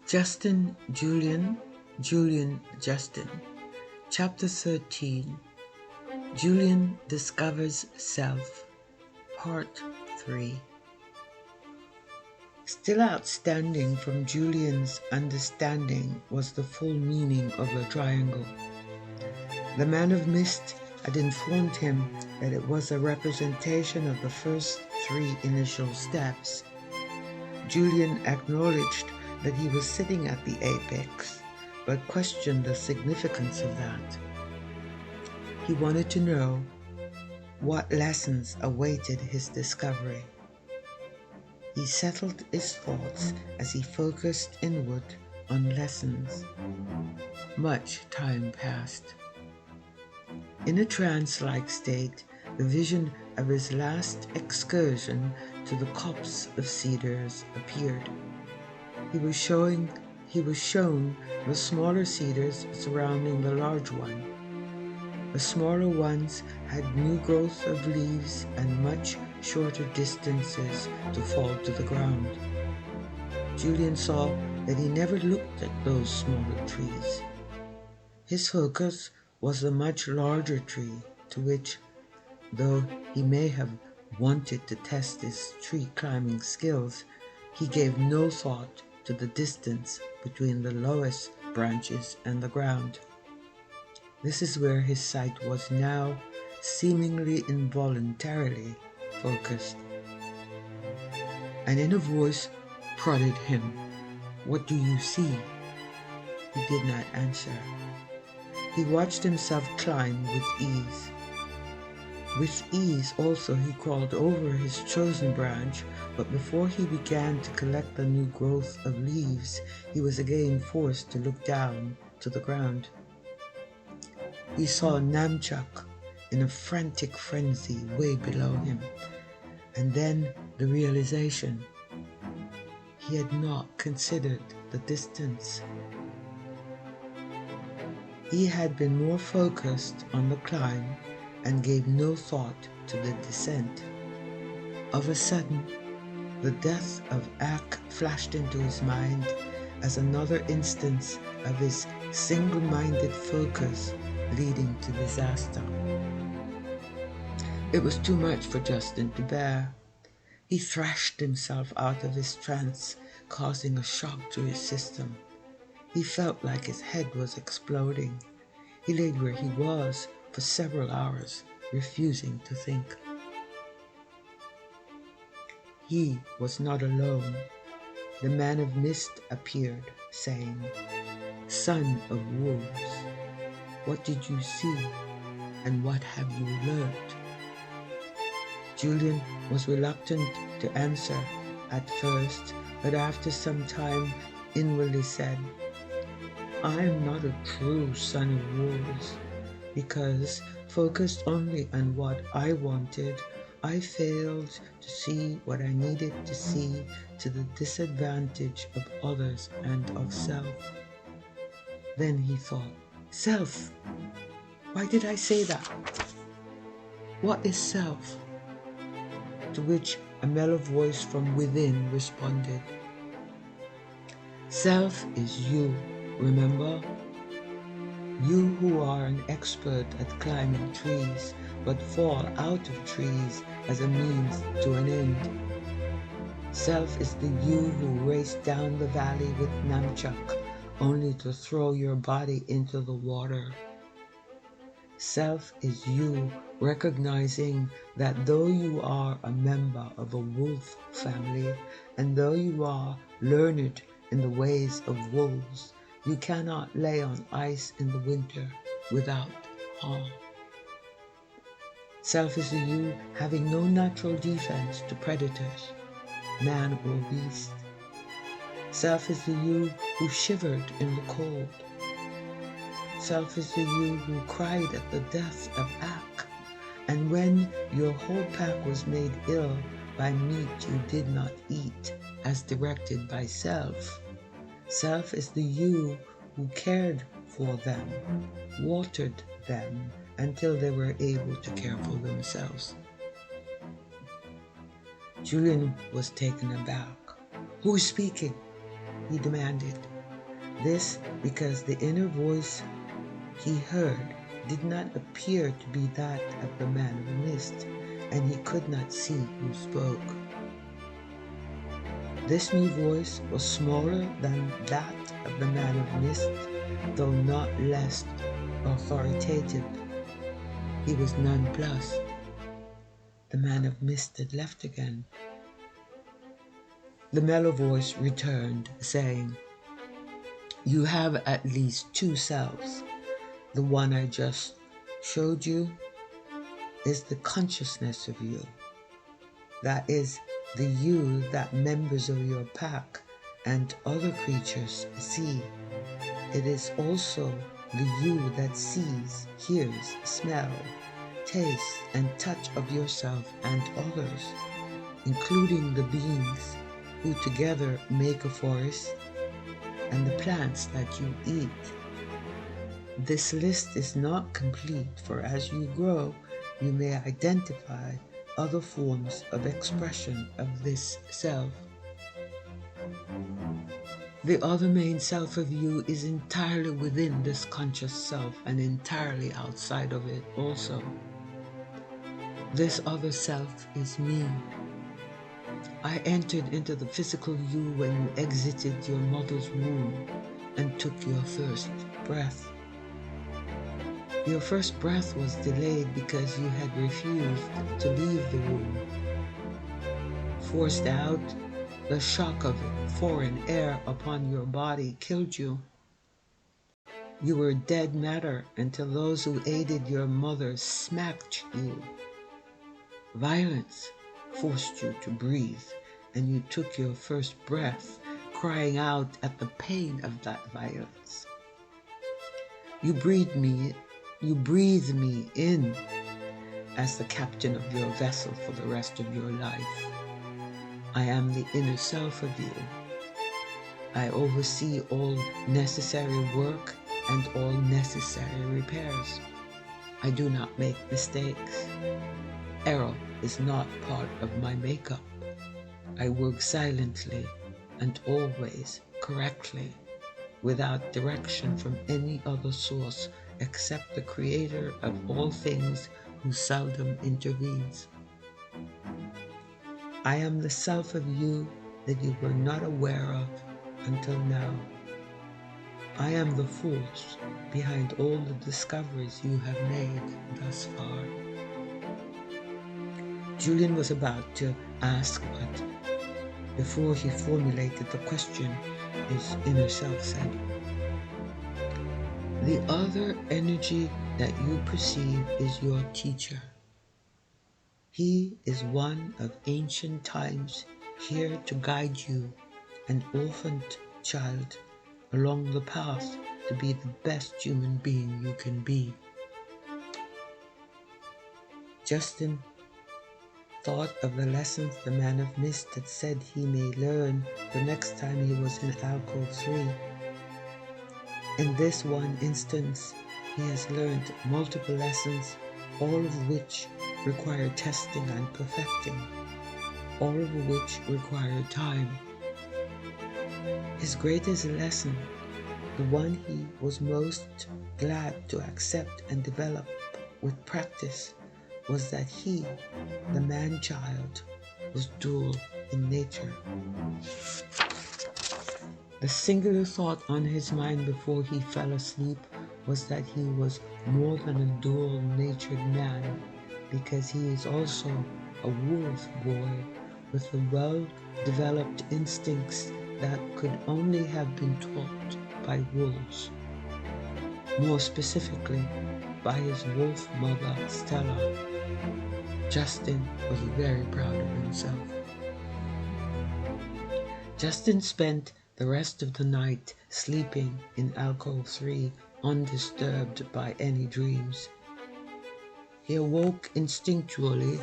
Julian Justin, Chapter 13, Julian Discovers Self, Part 3. Still outstanding from Julian's understanding was the full meaning of the triangle. The man of mist had informed him that it was a representation of the first 3 initial steps. Julian acknowledged that he was sitting at the apex, but questioned the significance of that. He wanted to know what lessons awaited his discovery. He settled his thoughts as he focused inward on lessons. Much time passed. In a trance-like state, the vision of his last excursion to the copse of cedars appeared. He was shown the smaller cedars surrounding the large one. The smaller ones had new growth of leaves and much shorter distances to fall to the ground. Julian saw that he never looked at those smaller trees. His focus was the much larger tree, to which, though he may have wanted to test his tree climbing skills, he gave no thought to the distance between the lowest branches and the ground. This is where his sight was now seemingly involuntarily focused. And in a voice prodded him, "What do you see?" He did not answer. He watched himself climb with ease. With ease also he crawled over his chosen branch, but before he began to collect the new growth of leaves, he was again forced to look down to the ground. He saw Namchuk in a frantic frenzy way below him, and then the realization: he had not considered the distance. He had been more focused on the climb and gave no thought to the descent. Of a sudden, the death of Ak flashed into his mind as another instance of his single-minded focus leading to disaster. It was too much for Justin to bear. He thrashed himself out of his trance, causing a shock to his system. He felt like his head was exploding. He laid where he was for several hours, refusing to think. He was not alone. The man of mist appeared, saying, "Son of wolves, what did you see, and what have you learned?" Julian was reluctant to answer at first, but after some time inwardly said, "I am not a true son of wolves, because, focused only on what I wanted, I failed to see what I needed to see to the disadvantage of others and of self." Then he thought, "Self! Why did I say that? What is self?" To which a mellow voice from within responded, "Self is you, remember? You who are an expert at climbing trees, but fall out of trees as a means to an end. Self is the you who raced down the valley with Namchuk, only to throw your body into the water. Self is you recognizing that though you are a member of a wolf family, and though you are learned in the ways of wolves, you cannot lay on ice in the winter without harm. Self is the you having no natural defense to predators, man or beast. Self is the you who shivered in the cold. Self is the you who cried at the death of Ak, and when your whole pack was made ill by meat you did not eat, as directed by self. Self is the you who cared for them, watered them until they were able to care for themselves." Julian was taken aback. "Who is speaking?" he demanded. This because the inner voice he heard did not appear to be that of the man of mist, and he could not see who spoke. This new voice was smaller than that of the man of mist, though not less authoritative. He was nonplussed. The man of mist had left again. The mellow voice returned, saying, "You have at least two selves. The one I just showed you is the consciousness of you. That is the you that members of your pack and other creatures see. It is also the you that sees, hears, smells, tastes, and touch of yourself and others, including the beings who together make a forest and the plants that you eat. This list is not complete, for as you grow, you may identify other forms of expression of this self. The other main self of you is entirely within this conscious self and entirely outside of it also. This other self is me. I entered into the physical you when you exited your mother's womb and took your first breath. Your first breath was delayed because you had refused to leave the womb. Forced out, the shock of foreign air upon your body killed you. You were dead matter until those who aided your mother smacked you. Violence forced you to breathe, and you took your first breath, crying out at the pain of that violence. You breathed me in as the captain of your vessel for the rest of your life. I am the inner self of you. I oversee all necessary work and all necessary repairs. I do not make mistakes. Error is not part of my makeup. I work silently and always correctly, without direction from any other source except the creator of all things who seldom intervenes. I am the self of you that you were not aware of until now. I am the force behind all the discoveries you have made thus far. Julian was about to ask, but before he formulated the question, his inner self said, "The other energy that you perceive is your teacher. He is one of ancient times, here to guide you, an orphaned child, along the path to be the best human being you can be." Justin thought of the lessons the man of mist had said he may learn the next time he was in Alcove 3. In this one instance, he has learned multiple lessons, all of which require testing and perfecting, all of which require time. His greatest lesson, the one he was most glad to accept and develop with practice, was that he, the man-child, was dual in nature. The singular thought on his mind before he fell asleep was that he was more than a dual-natured man, because he is also a wolf boy with the well-developed instincts that could only have been taught by wolves. More specifically, by his wolf mother, Stella. Justin was very proud of himself. Justin spent the rest of the night sleeping in Alcove 3, undisturbed by any dreams. He awoke instinctually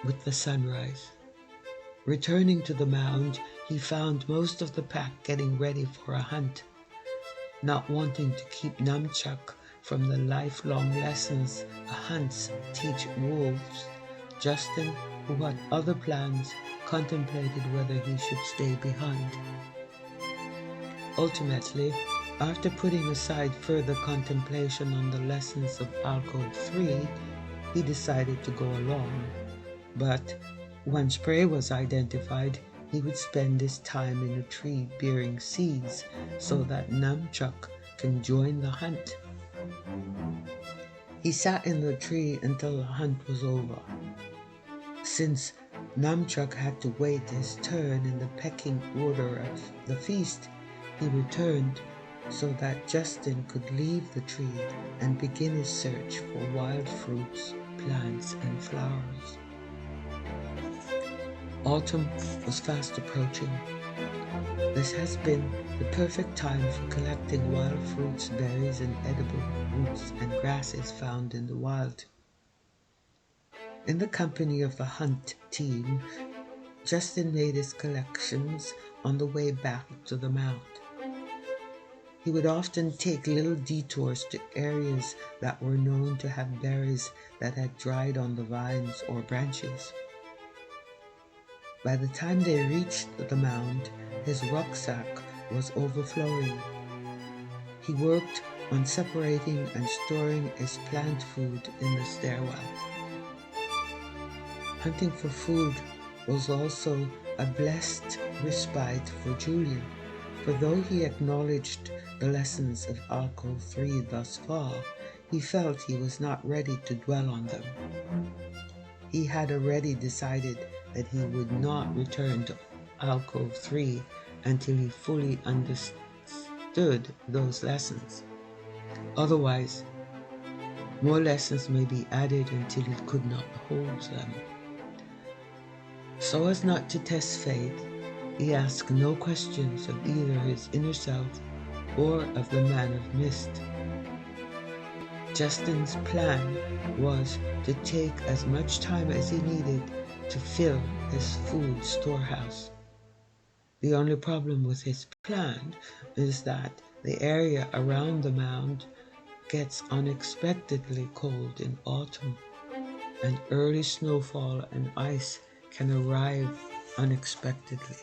with the sunrise. Returning to the mound, he found most of the pack getting ready for a hunt. Not wanting to keep Namchuk from the lifelong lessons hunts teach wolves, Justin, who had other plans, contemplated whether he should stay behind. Ultimately, After putting aside further contemplation on the lessons of Alcove 3, he decided to go along. But once prey was identified, he would spend his time in a tree bearing seeds so that Namchuk can join the hunt. He sat in the tree until the hunt was over. Since Namchuk had to wait his turn in the pecking order of the feast, he returned so that Justin could leave the tree and begin his search for wild fruits, plants, and flowers. Autumn was fast approaching. This has been the perfect time for collecting wild fruits, berries, and edible roots and grasses found in the wild. In the company of the hunt team, Justin made his collections on the way back to the mount. He would often take little detours to areas that were known to have berries that had dried on the vines or branches. By the time they reached the mound, his rucksack was overflowing. He worked on separating and storing his plant food in the stairwell. Hunting for food was also a blessed respite for Julian, for though he acknowledged the lessons of Alcove 3 thus far, he felt he was not ready to dwell on them. He had already decided that he would not return to Alcove 3 until he fully understood those lessons. Otherwise, more lessons may be added until he could not hold them. So as not to test faith, he asked no questions of either his inner self or of the man of mist. Justin's plan was to take as much time as he needed to fill his food storehouse. The only problem with his plan is that the area around the mound gets unexpectedly cold in autumn, and early snowfall and ice can arrive unexpectedly.